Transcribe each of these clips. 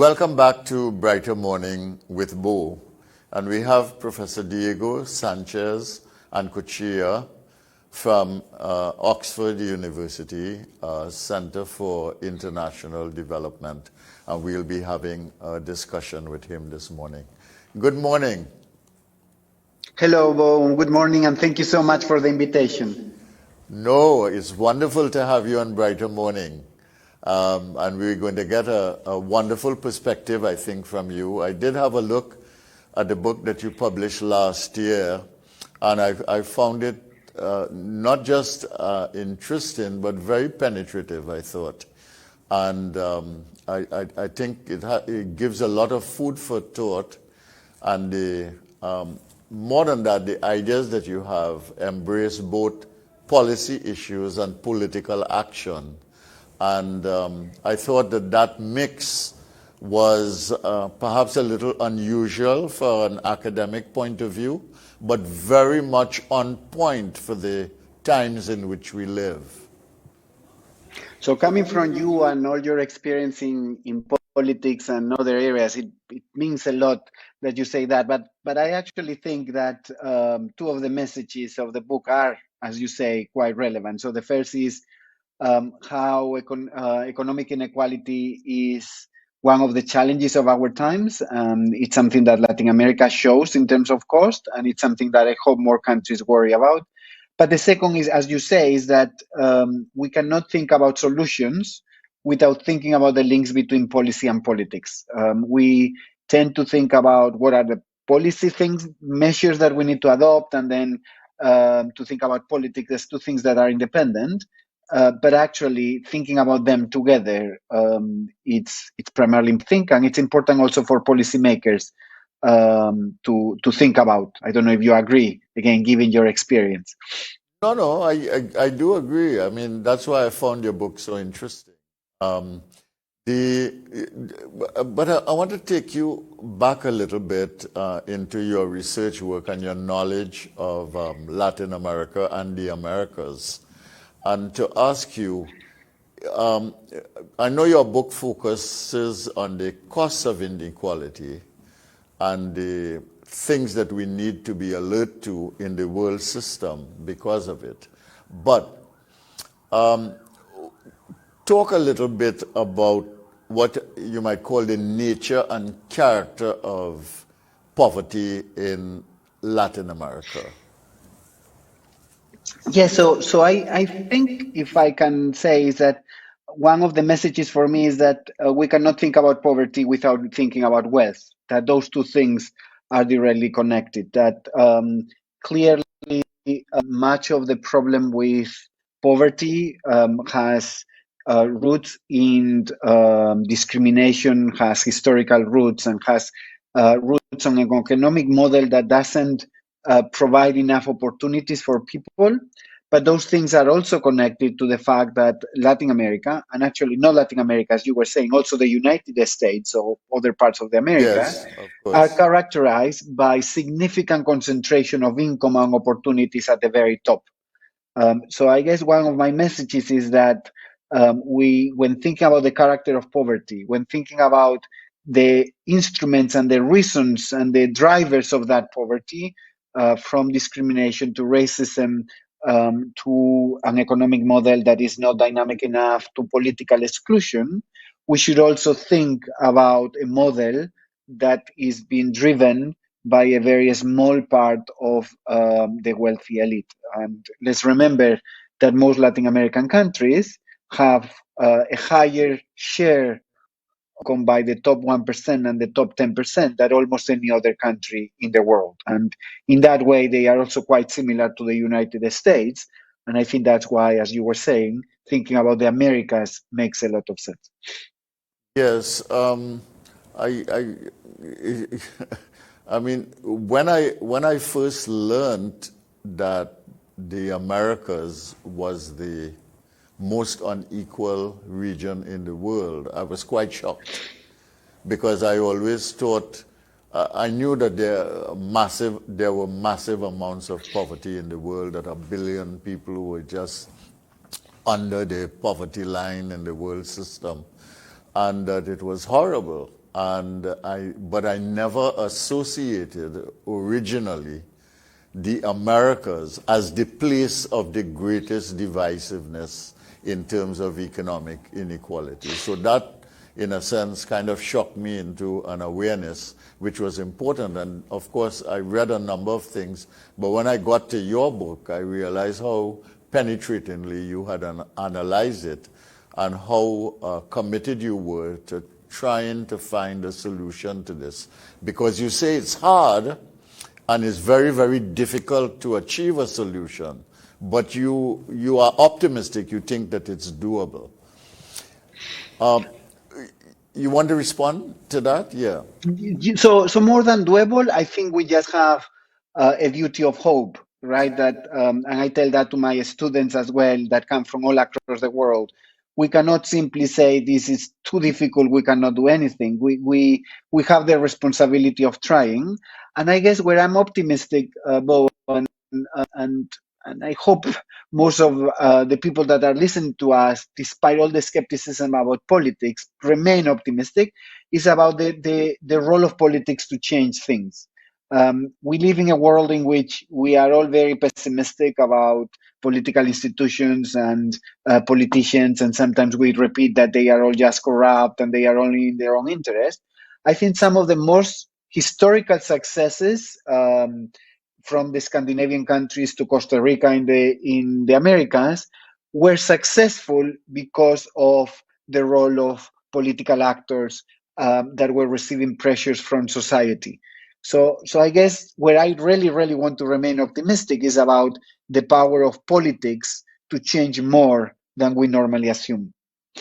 Welcome back to Brighter Morning with Bo. And we have Professor Diego Sánchez-Ancochea from Oxford University Center for International Development. And we'll be having a discussion with him this morning. Good morning. Hello, Bo. Good morning, and thank you so much for the invitation. No, it's wonderful to have you on Brighter Morning. And we're going to get a wonderful perspective, I think, from you. I did have a look at the book that you published last year, and I found it not just interesting, but very penetrative, I thought. And I think it gives a lot of food for thought, and more than that, the ideas that you have embrace both policy issues and political action. And I thought that mix was perhaps a little unusual for an academic point of view, but very much on point for the times in which we live. So coming from you and all your experience in politics and other areas, it means a lot that you say that. But I actually think that two of the messages of the book are, as you say, quite relevant. So the first is how economic inequality is one of the challenges of our times. It's something that Latin America shows in terms of cost, and it's something that I hope more countries worry about. But the second is, as you say, is that we cannot think about solutions without thinking about the links between policy and politics. We tend to think about what are the policy measures that we need to adopt, and then to think about politics as two things that are independent. But actually thinking about them together, it's primarily think, and it's important also for policymakers to think about. I don't know if you agree, again, given your experience. No, I do agree. I mean, that's why I found your book so interesting. But I want to take you back a little bit into your research work and your knowledge of Latin America and the Americas. And to ask you, I know your book focuses on the costs of inequality and the things that we need to be alert to in the world system because of it. But talk a little bit about what you might call the nature and character of poverty in Latin America. Yeah, so I think if I can say is that one of the messages for me is that we cannot think about poverty without thinking about wealth, that those two things are directly connected, that clearly much of the problem with poverty has roots in discrimination, has historical roots, and has roots on an economic model that doesn't provide enough opportunities for people. But those things are also connected to the fact that Latin America, and actually not Latin America, as you were saying, also the United States or other parts of the Americas, are characterized by significant concentration of income and opportunities at the very top. So I guess one of my messages is that when thinking about the character of poverty, when thinking about the instruments and the reasons and the drivers of that poverty, from discrimination to racism, to an economic model that is not dynamic enough, to political exclusion, we should also think about a model that is being driven by a very small part of the wealthy elite. And let's remember that most Latin American countries have a higher share by the top 1% and the top 10% than almost any other country in the world. And in that way, they are also quite similar to the United States. And I think that's why, as you were saying, thinking about the Americas makes a lot of sense. Yes. I mean, when I first learned that the Americas was the most unequal region in the world, I was quite shocked, because I always thought, I knew that there were massive amounts of poverty in the world, that 1 billion people who were just under the poverty line in the world system, and that it was horrible. but I never associated originally the Americas as the place of the greatest divisiveness in terms of economic inequality. So that, in a sense, kind of shocked me into an awareness which was important. And of course, I read a number of things, but when I got to your book, I realized how penetratingly you had analyzed it and how committed you were to trying to find a solution to this. Because you say it's hard and it's very, very difficult to achieve a solution, but you are optimistic, you think that it's doable. You want to respond to that? Yeah. So more than doable, I think we just have a duty of hope, right? That and I tell that to my students as well that come from all across the world. We cannot simply say this is too difficult, we cannot do anything. We have the responsibility of trying. And I guess where I'm optimistic, Bo, and I hope most of the people that are listening to us, despite all the skepticism about politics, remain optimistic, is about the role of politics to change things. We live in a world in which we are all very pessimistic about political institutions and politicians, and sometimes we repeat that they are all just corrupt and they are only in their own interest. I think some of the most historical successes from the Scandinavian countries to Costa Rica in the Americas were successful because of the role of political actors that were receiving pressures from society. So I guess where I really want to remain optimistic is about the power of politics to change more than we normally assume.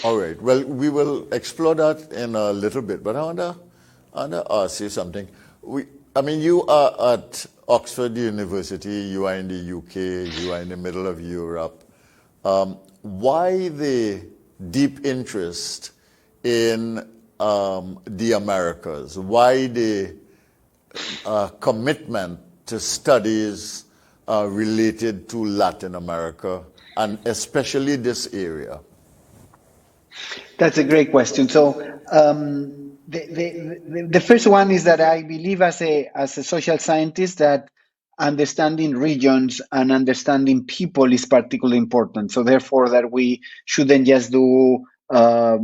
All right. Well, we will explore that in a little bit, but I want to ask you something. You are at Oxford University, you are in the UK, you are in the middle of Europe. Why the deep interest in the Americas? Why the commitment to studies related to Latin America, and especially this area? That's a great question. So the first one is that I believe as a social scientist that understanding regions and understanding people is particularly important. So therefore that we shouldn't just do a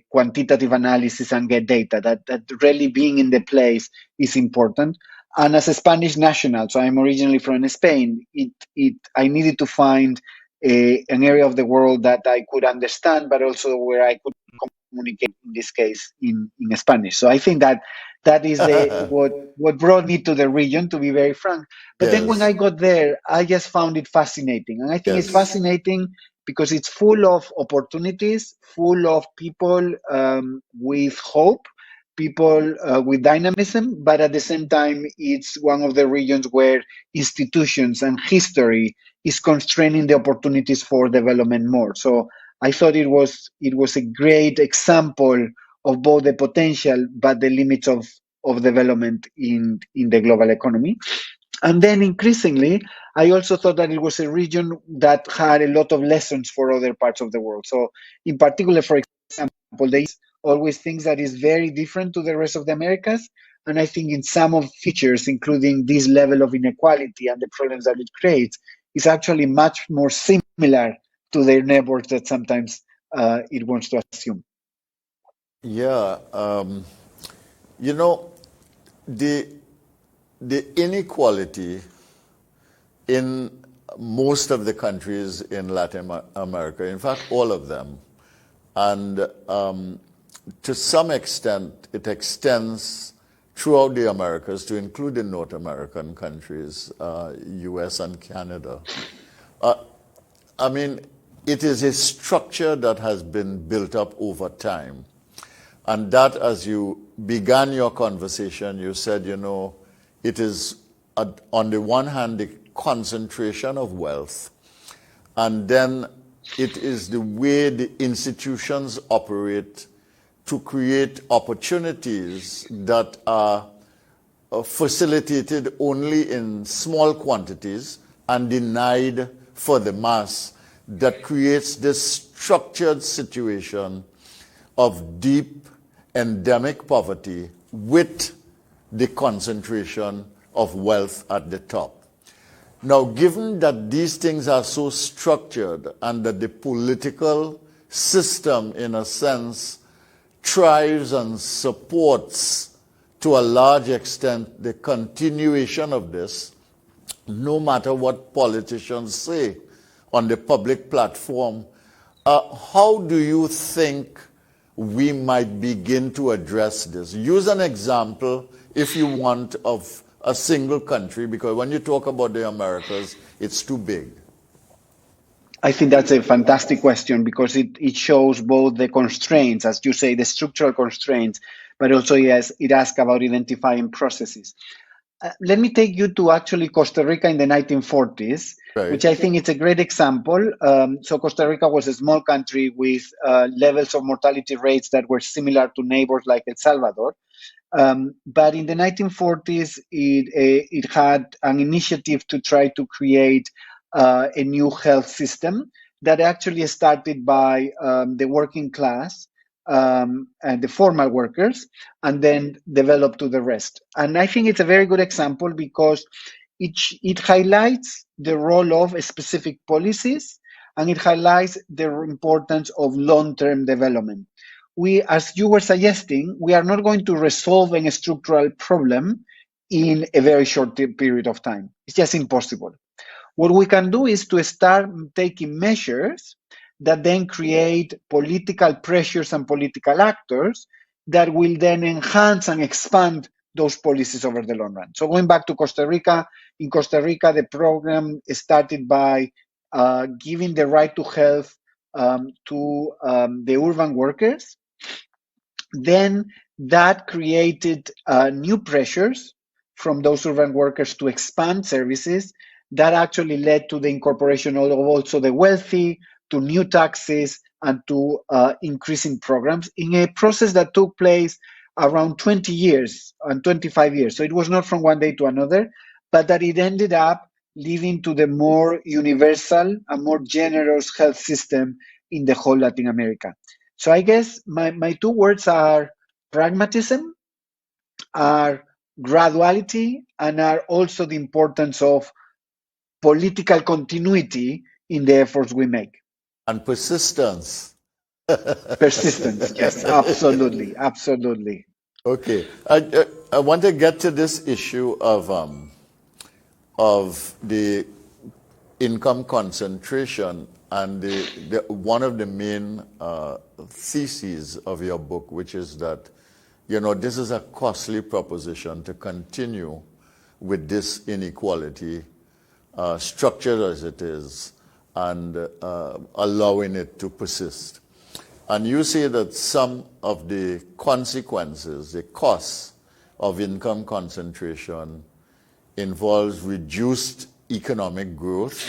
quantitative analysis and get data, that really being in the place is important. And as a Spanish national, so I'm originally from Spain, I needed to find an area of the world that I could understand, but also where I could communicate, in this case, in Spanish. So I think that is what brought me to the region, to be very frank. But then when I got there, I just found it fascinating. And I think it's fascinating because it's full of opportunities, full of people with hope, people with dynamism, but at the same time, it's one of the regions where institutions and history is constraining the opportunities for development more. So I thought it was a great example of both the potential but the limits of development in the global economy. And then increasingly, I also thought that it was a region that had a lot of lessons for other parts of the world. So in particular, for example, there is always things that is very different to the rest of the Americas. And I think in some of features, including this level of inequality and the problems that it creates, is actually much more similar to their neighbors that sometimes it wants to assume. Yeah. The inequality in most of the countries in Latin America, in fact, all of them, and to some extent, it extends throughout the Americas to include the North American countries, US and Canada. It is a structure that has been built up over time. And that, as you began your conversation, you said, it is, on the one hand, the concentration of wealth, and then it is the way the institutions operate to create opportunities that are facilitated only in small quantities and denied for the mass, that creates this structured situation of deep endemic poverty with the concentration of wealth at the top. Now, given that these things are so structured and that the political system, in a sense, thrives and supports to a large extent the continuation of this, no matter what politicians say on the public platform, how do you think we might begin to address this? Use an example, if you want, of a single country, because when you talk about the Americas, it's too big. I think that's a fantastic question because it shows both the constraints, as you say, the structural constraints, but also, yes, it asks about identifying processes. Let me take you to actually Costa Rica in the 1940s, Right. which I think it's a great example. So Costa Rica was a small country with levels of mortality rates that were similar to neighbors like El Salvador. But in the 1940s, it had an initiative to try to create a new health system that actually started by the working class and the formal workers, and then developed to the rest. And I think it's a very good example because it highlights the role of specific policies, and it highlights the importance of long-term development. We, as you were suggesting, we are not going to resolve a structural problem in a very short period of time. It's just impossible. What we can do is to start taking measures that then create political pressures and political actors that will then enhance and expand those policies over the long run. So going back to Costa Rica, in Costa Rica, the program started by giving the right to health to the urban workers. Then that created new pressures from those urban workers to expand services. That actually led to the incorporation of also the wealthy, to new taxes, and to increasing programs in a process that took place around 20 years and 25 years. So it was not from one day to another, but that it ended up leading to the more universal and more generous health system in the whole Latin America. So I guess my two words are pragmatism, are graduality, and are also the importance of political continuity in the efforts we make. And persistence. Persistence, yes, absolutely, absolutely. Okay, I want to get to this issue of the income concentration and one of the main theses of your book, which is that, you know, this is a costly proposition to continue with this inequality, structured as it is, and allowing it to persist. And you say that some of the consequences, the costs of income concentration involves reduced economic growth.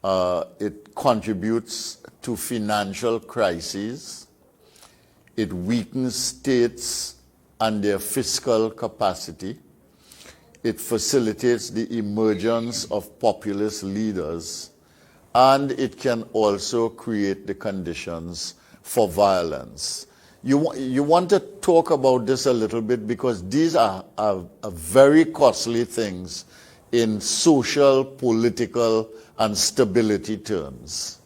It contributes to financial crises. It weakens states and their fiscal capacity. It facilitates the emergence of populist leaders. And it can also create the conditions for violence. You want to talk about this a little bit because these are very costly things in social, political, and stability terms.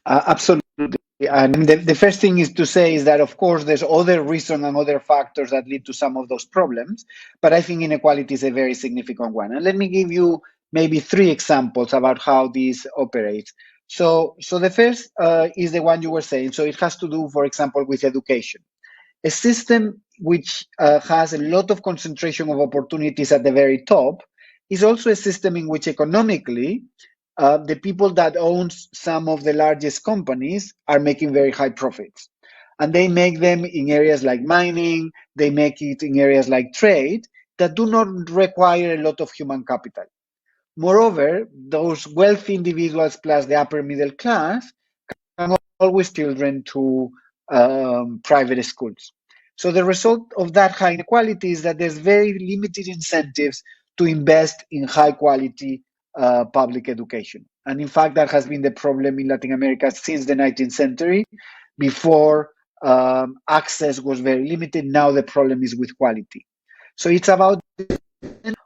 Absolutely. And the first thing is to say is that, of course, there's other reasons and other factors that lead to some of those problems. But I think inequality is a very significant one. And let me give you maybe 3 examples about how this operates. So the first is the one you were saying. So it has to do, for example, with education. A system which has a lot of concentration of opportunities at the very top is also a system in which economically the people that own some of the largest companies are making very high profits. And they make them in areas like mining, they make it in areas like trade that do not require a lot of human capital. Moreover, those wealthy individuals plus the upper middle class can always children to private schools. So the result of that high inequality is that there's very limited incentives to invest in high quality public education. And in fact, that has been the problem in Latin America since the 19th century, before access was very limited. Now the problem is with quality. So it's about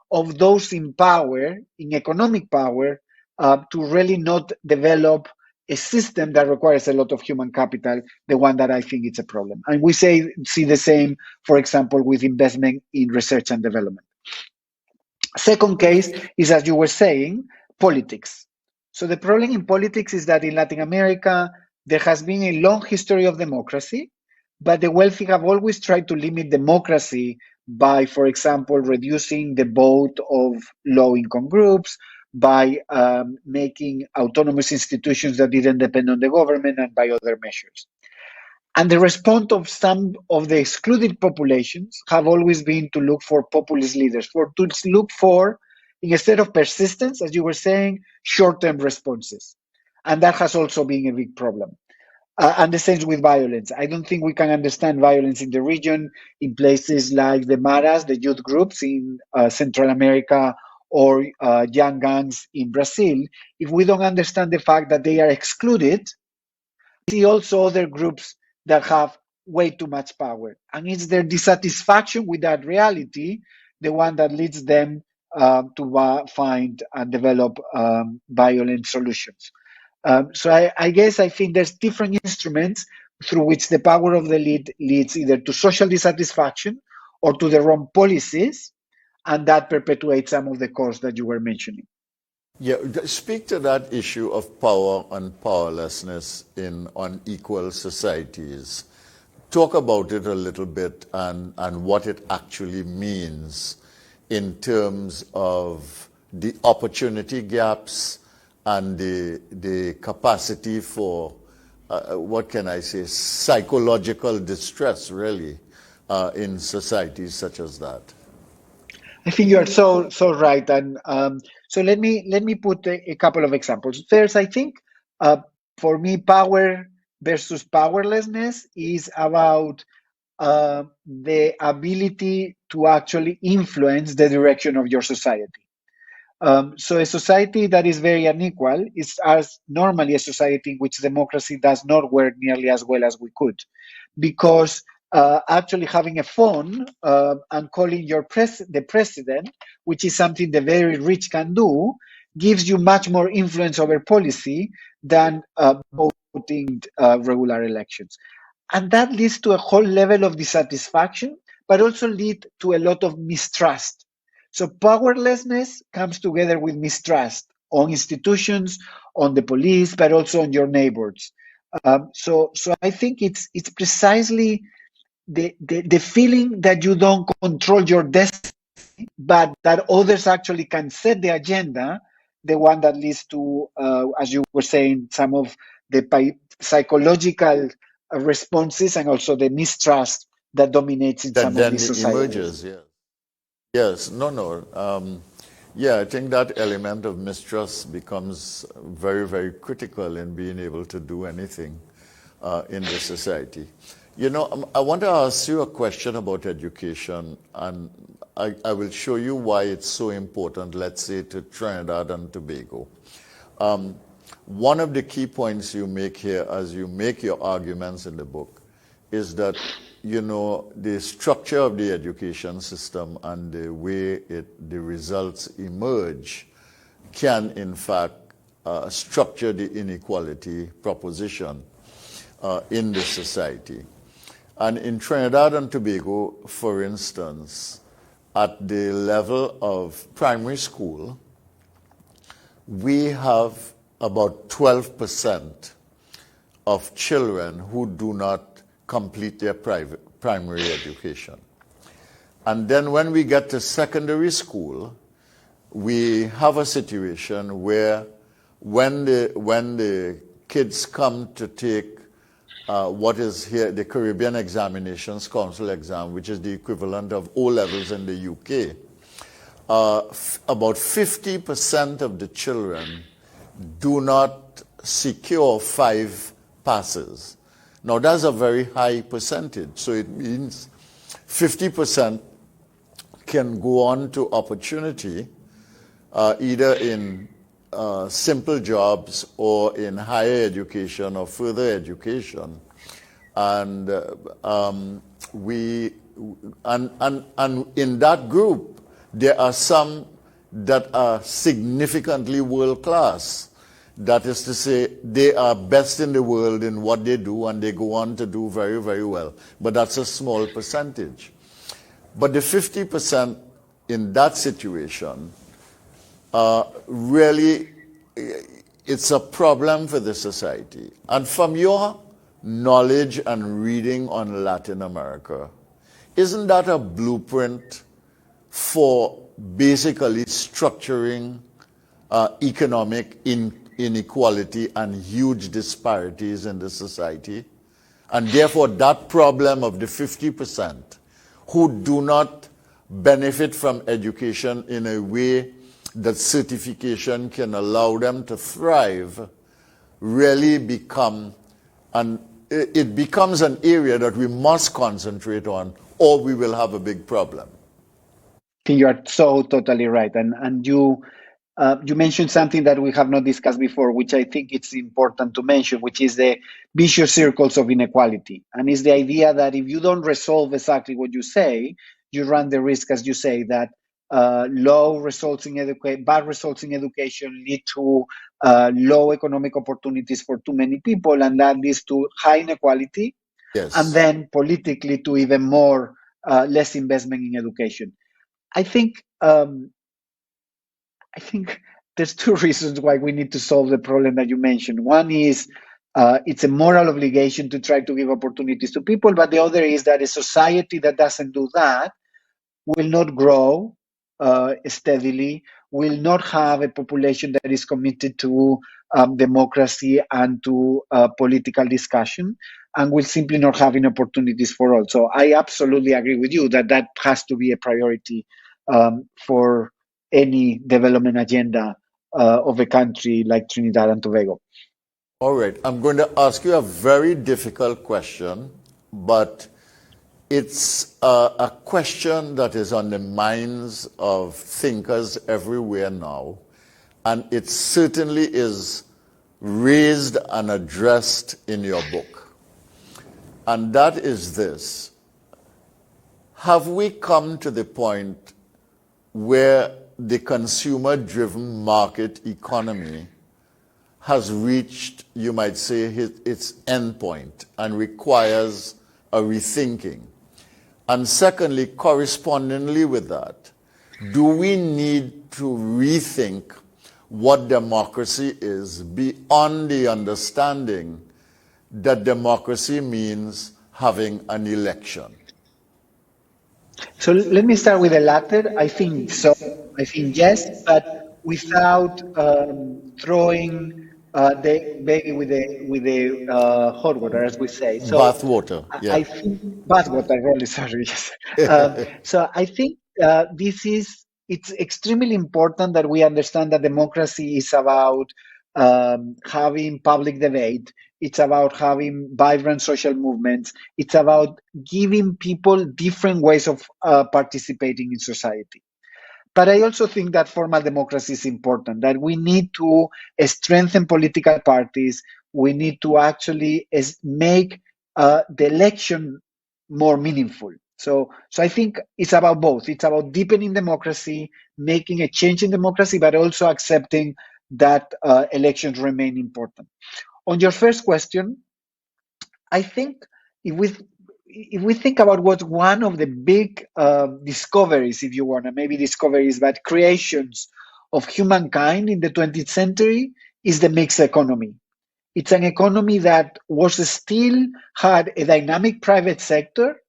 of those in power, in economic power, to really not develop a system that requires a lot of human capital, the one that I think it's a problem. And we see the same, for example, with investment in research and development. Second case is, as you were saying, politics. So the problem in politics is that in Latin America, there has been a long history of democracy, but the wealthy have always tried to limit democracy by, for example, reducing the vote of low-income groups, by making autonomous institutions that didn't depend on the government, and by other measures. And the response of some of the excluded populations have always been to look for populist leaders, to look for, instead of persistence, as you were saying, short-term responses. And that has also been a big problem. And the same with violence. I don't think we can understand violence in the region, in places like the Maras, the youth groups in Central America, or young gangs in Brazil, if we don't understand the fact that they are excluded. See also other groups that have way too much power. And it's their dissatisfaction with that reality, the one that leads them to find and develop violent solutions. So I think there's different instruments through which the power of the elite leads either to social dissatisfaction or to the wrong policies, and that perpetuates some of the causes that you were mentioning. Yeah, speak to that issue of power and powerlessness in unequal societies. Talk about it a little bit and what it actually means in terms of the opportunity gaps and the capacity for, what can I say, psychological distress, really, in societies such as that. I think you are so right, and so let me put a couple of examples. First, I think for me, power versus powerlessness is about the ability to actually influence the direction of your society. So a society that is very unequal is as normally a society in which democracy does not work nearly as well as we could, because actually having a phone and calling the president, which is something the very rich can do, gives you much more influence over policy than voting regular elections. And that leads to a whole level of dissatisfaction, but also lead to a lot of mistrust. So powerlessness comes together with mistrust on institutions, on the police, but also on your neighbors. So I think it's precisely the feeling that you don't control your destiny, but that others actually can set the agenda, the one that leads to, as you were saying, some of the psychological responses and also the mistrust that dominates in some of these societies. Emerges, yes. Yes, yeah, I think that element of mistrust becomes very, very critical in being able to do anything in the society. You know, I want to ask you a question about education, and I will show you why it's so important, let's say, to Trinidad and Tobago. One of the key points you make here as you make your arguments in the book is that, you know, the structure of the education system and the way the results emerge can, in fact, structure the inequality proposition in the society. And in Trinidad and Tobago, for instance, at the level of primary school, we have about 12% of children who do not complete their primary education. And then when we get to secondary school, we have a situation where when the kids come to take what is here the Caribbean Examinations Council exam, which is the equivalent of O-levels in the UK, about 50% of the children do not secure 5 passes. Now, that's a very high percentage. So it means 50% can go on to opportunity, either in simple jobs or in higher education or further education. And we and in that group, there are some that are significantly world class. That is to say, they are best in the world in what they do, and they go on to do very, very well. But that's a small percentage. But the 50% in that situation, really, it's a problem for the society. And from your knowledge and reading on Latin America, isn't that a blueprint for basically structuring economic inequality and huge disparities in the society? And therefore, that problem of the 50% who do not benefit from education in a way that certification can allow them to thrive really becomes an area that we must concentrate on, or we will have a big problem. I think you are so totally right, and you mentioned something that we have not discussed before, which I think it's important to mention, which is the vicious circles of inequality, and it's the idea that if you don't resolve exactly what you say, you run the risk, as you say, that bad results in education lead to low economic opportunities for too many people, and that leads to high inequality, Yes. and then politically to even more less investment in education. I think there's two reasons why we need to solve the problem that you mentioned. One is it's a moral obligation to try to give opportunities to people, but the other is that a society that doesn't do that will not grow steadily, will not have a population that is committed to democracy and to political discussion, and will simply not have any opportunities for all. So I absolutely agree with you that that has to be a priority for any development agenda of a country like Trinidad and Tobago. All right, I'm going to ask you a very difficult question, but it's a question that is on the minds of thinkers everywhere now, and it certainly is raised and addressed in your book. And that is this: have we come to the point where the consumer-driven market economy has reached, you might say, its endpoint and requires a rethinking? And secondly, correspondingly with that, do we need to rethink what democracy is beyond the understanding that democracy means having an election? So let me start with the latter. I think so. I think yes, but without throwing the baby with the hot water, as we say. So Bath water, yeah. I think bath water. Really sorry. Yes. So I think it's extremely important that we understand that democracy is about having public debate. It's about having vibrant social movements. It's about giving people different ways of participating in society. But I also think that formal democracy is important, that we need to strengthen political parties. We need to actually make the election more meaningful. So I think it's about both. It's about deepening democracy, making a change in democracy, but also accepting that elections remain important. On your first question, I think if we think about what's one of the big discoveries, if you want, and maybe discoveries, but creations of humankind in the 20th century, is the mixed economy. It's an economy that had a dynamic private sector,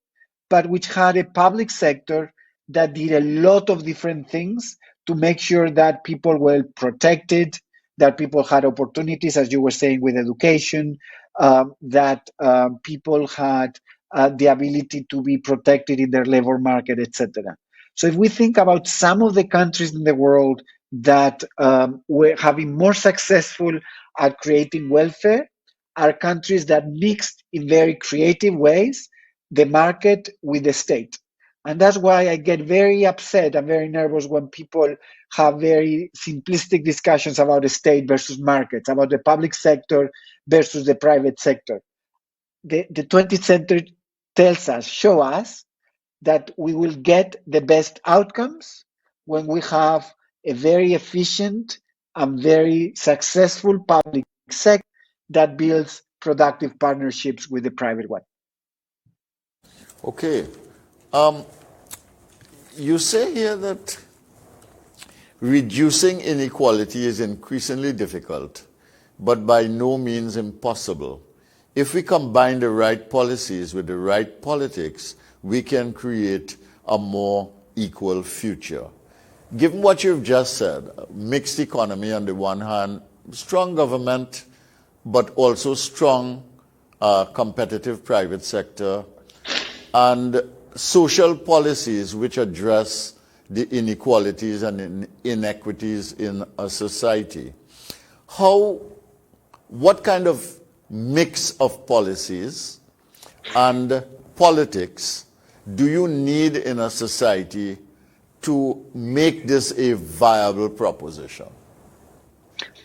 but which had a public sector that did a lot of different things to make sure that people were protected, that people had opportunities, as you were saying, with education, that people had the ability to be protected in their labor market, etc. So if we think about some of the countries in the world that were having more successful at creating welfare, are countries that mixed in very creative ways the market with the state. And that's why I get very upset and very nervous when people have very simplistic discussions about the state versus markets, about the public sector versus the private sector. the 20th century show us that we will get the best outcomes when we have a very efficient and very successful public sector that builds productive partnerships with the private one. Okay. You say here that reducing inequality is increasingly difficult, but by no means impossible. If we combine the right policies with the right politics, we can create a more equal future. Given what you've just said, mixed economy on the one hand, strong government, but also strong competitive private sector, and social policies which address the inequalities and inequities in a society. What kind of mix of policies and politics do you need in a society to make this a viable proposition?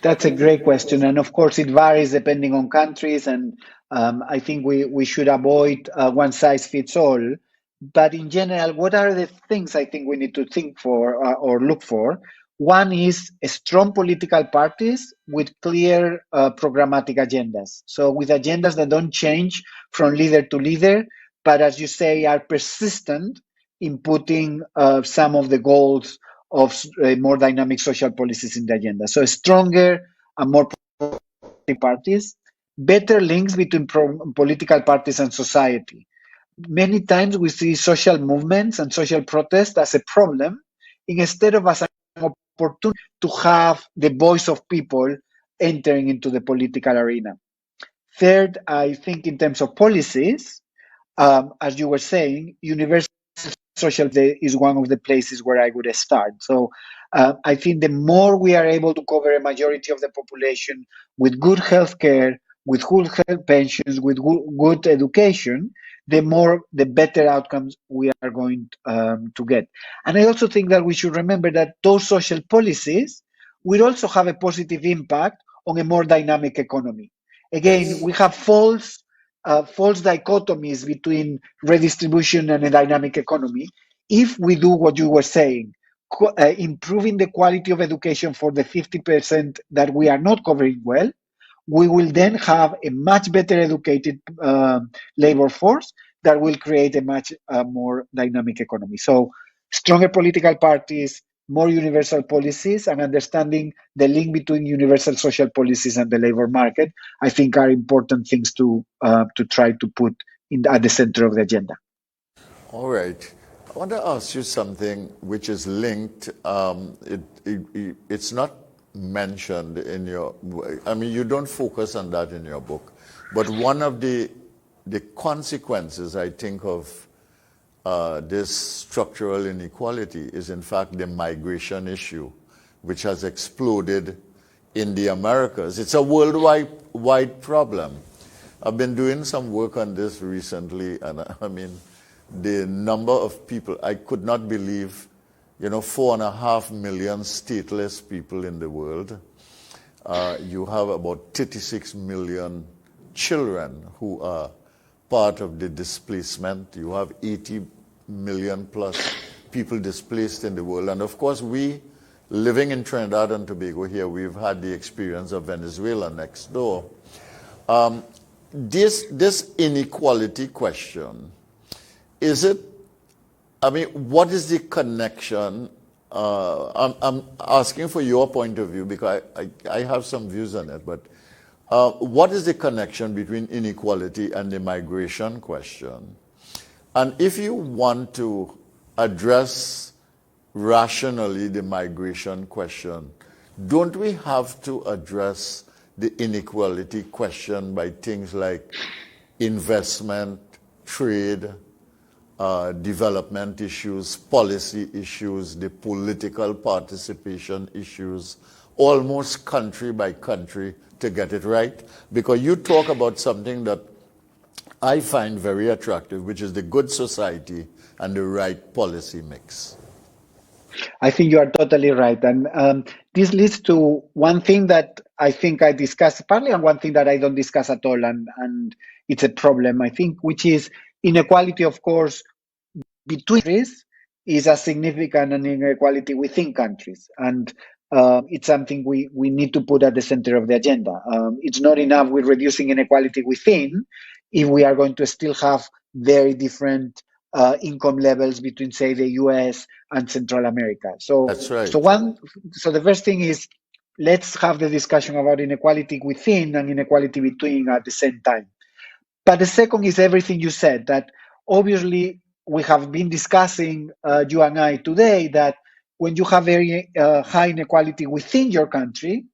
That's a great question. And of course, it varies depending on countries. And I think we should avoid one size fits all. But in general, what are the things I think we need to think for or look for? One is strong political parties with clear programmatic agendas. So with agendas that don't change from leader to leader, but as you say, are persistent in putting some of the goals of more dynamic social policies in the agenda. So stronger and more parties, better links between political parties and society. Many times we see social movements and social protest as a problem instead of as an opportunity to have the voice of people entering into the political arena. Third, I think in terms of policies, as you were saying, universal social is one of the places where I would start. So I think the more we are able to cover a majority of the population with good healthcare, with good health pensions, with good education, the better outcomes we are going to get. And I also think that we should remember that those social policies will also have a positive impact on a more dynamic economy. Again, we have false dichotomies between redistribution and a dynamic economy. If we do what you were saying, improving the quality of education for the 50% that we are not covering well, we will then have a much better educated labor force that will create a much more dynamic economy. So stronger political parties, more universal policies, and understanding the link between universal social policies and the labor market, I think are important things to try to put at the center of the agenda. All right. I want to ask you something which is linked. It's not mentioned in your, I mean, you don't focus on that in your book, but one of the consequences, I think, of this structural inequality is, in fact, the migration which has exploded in the Americas. It's a worldwide problem. I've been doing some work on this recently, and I mean, the number of people, I could not believe, 4.5 million stateless people in the world. You have about 36 million children who are part of the displacement. You have 80 million plus people displaced in the world. And of course, we, living in Trinidad and Tobago here, we've had the experience of Venezuela next door. This inequality question, what is the connection? I'm asking for your point of view because I have some views on it, but what is the connection between inequality and the migration question? And if you want to address rationally the migration question, don't we have to address the inequality question by things like investment, trade, development issues, policy issues, the political participation issues, almost country by country to get it right? Because you talk about something that I find very attractive, which is the good society and the right policy mix. I think you are totally right. And this leads to one thing that I think I discussed partly, and one thing that I don't discuss at all, and it's a problem, I think, which is inequality, of course, between countries is as significant an inequality within countries. And it's something we need to put at the center of the agenda. It's not enough with reducing inequality within if we are going to still have very different income levels between, say, the US and Central America. So, That's right. so the first thing is, let's have the discussion about inequality within and inequality between at the same time. But the second is everything you said, that obviously we have been discussing, you and I today, that when you have very high inequality within your country,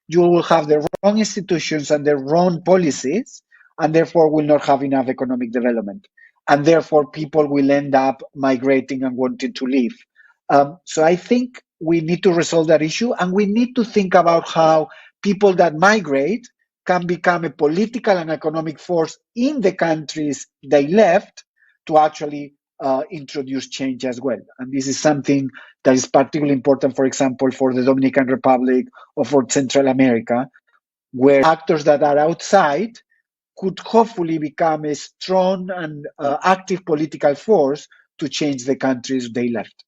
you will have the wrong institutions and the wrong policies, and therefore will not have enough economic development. And therefore people will end up migrating and wanting to leave. So I think we need to resolve that issue, and we need to think about how people that migrate can become a political and economic force in the countries they left to actually introduce change as well. And this is something that is particularly important, for example, for the Dominican Republic or for Central America, where actors that are outside could hopefully become a strong and active political force to change the countries they left.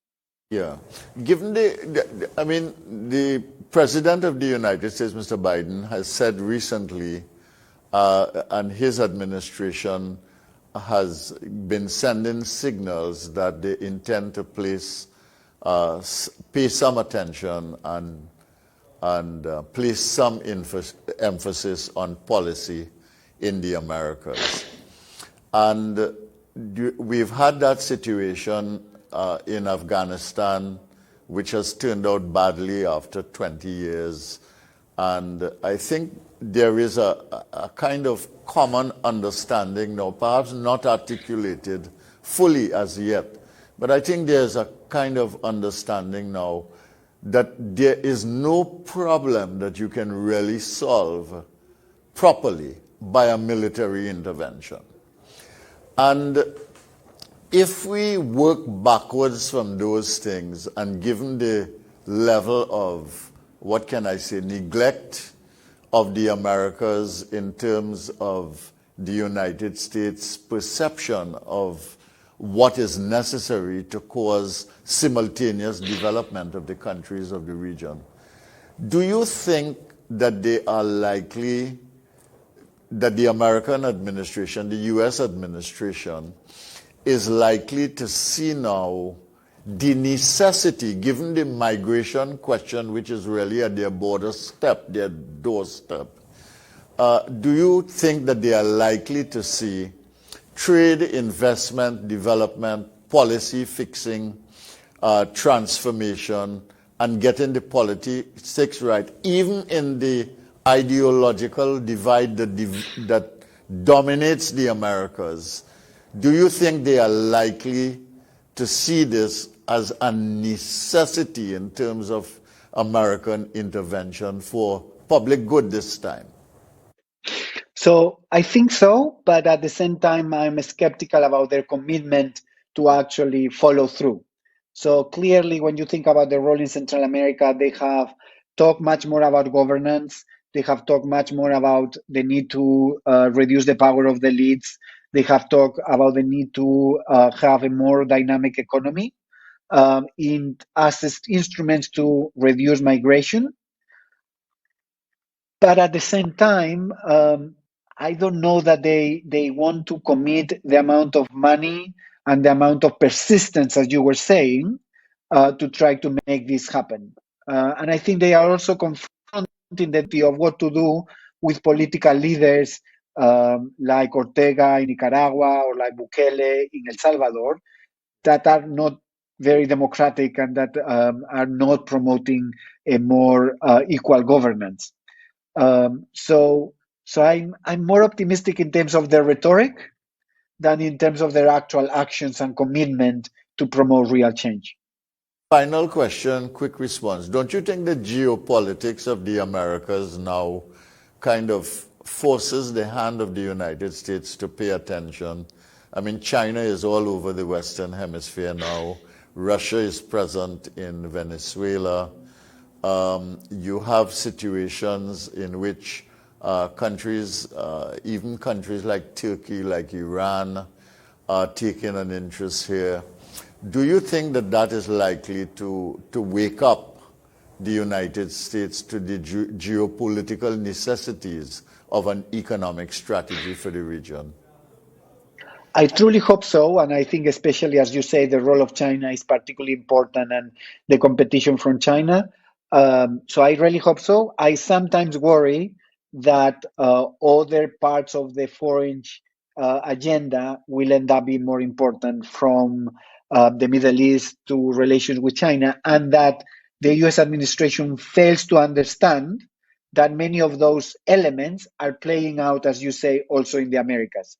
Yeah. Given the President of the United States, Mr. Biden, has said recently, and his administration has been sending signals that they intend to pay some attention and place some emphasis on policy in the Americas. And we've had that situation in Afghanistan, which has turned out badly after 20 years. And I think there is a kind of common understanding now, perhaps not articulated fully as yet, but I think there's a kind of understanding now that there is no problem that you can really solve properly by a military intervention. And if we work backwards from those things, and given the level of, what can I say, neglect of the Americas in terms of the United States' perception of what is necessary to cause simultaneous development of the countries of the region, do you think that they are likely, that the American administration, the US administration, is likely to see now the necessity, given the migration question, which is really at their doorstep, do you think that they are likely to see trade, investment, development, policy fixing, transformation, and getting the politics right, even in the ideological divide that dominates the Americas? Do you think they are likely to see this as a necessity in terms of American intervention for public good this time? So I think so, but at the same time, I'm skeptical about their commitment to actually follow through. So clearly, when you think about the role in Central America, they have talked much more about governance. They have talked much more about the need to reduce the power of the elites. They have talked about the need to have a more dynamic economy as instruments to reduce migration. But at the same time, I don't know that they want to commit the amount of money and the amount of persistence, as you were saying, to try to make this happen. And I think they are also confronting the idea of what to do with political leaders like Ortega in Nicaragua or like Bukele in El Salvador that are not very democratic and that are not promoting a more equal governance. So I'm more optimistic in terms of their rhetoric than in terms of their actual actions and commitment to promote real change. Final question, quick response. Don't you think the geopolitics of the Americas now kind of forces the hand of the United States to pay attention? I mean, China is all over the Western Hemisphere now. Russia is present in Venezuela. you have situations in which countries, even countries like Turkey, like Iran, are taking an interest here. Do you think that that is likely to wake up the United States to the geopolitical necessities of an economic strategy for the region? I truly hope so, and I think especially as you say, the role of China is particularly important and the competition from China. So I really hope so. I sometimes worry that other parts of the foreign agenda will end up being more important from the Middle East to relations with China, and that the US administration fails to understand that many of those elements are playing out, as you say, also in the Americas.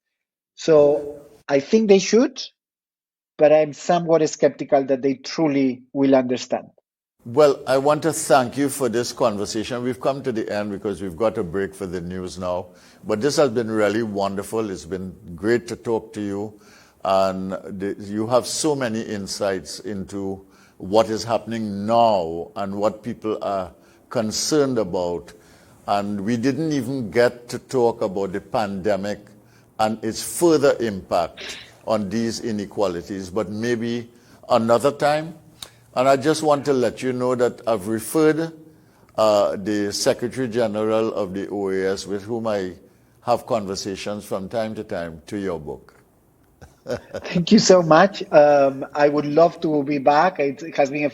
So I think they should, but I'm somewhat skeptical that they truly will understand. Well, I want to thank you for this conversation. We've come to the end because we've got a break for the news now. But this has been really wonderful. It's been great to talk to you. And you have so many insights into what is happening now and what people are concerned about. And we didn't even get to talk about the pandemic and its further impact on these inequalities, but maybe another time. And I just want to let you know that I've referred the Secretary General of the OAS, with whom I have conversations from time to time, to your book. Thank you so much. I would love to be back. It has been a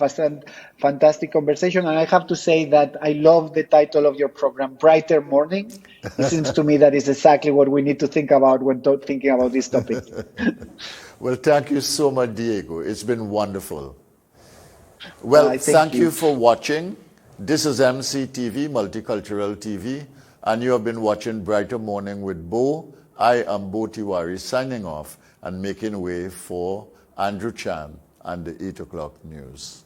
fantastic conversation. And I have to say that I love the title of your program, Brighter Morning. It seems to me that is exactly what we need to think about when thinking about this topic. Well, thank you so much, Diego. It's been wonderful. Well, thank you for watching. This is MCTV, Multicultural TV, and you have been watching Brighter Morning with Bo. I am Bo Tiwari, signing off and making way for Andrew Chan and the 8 o'clock news.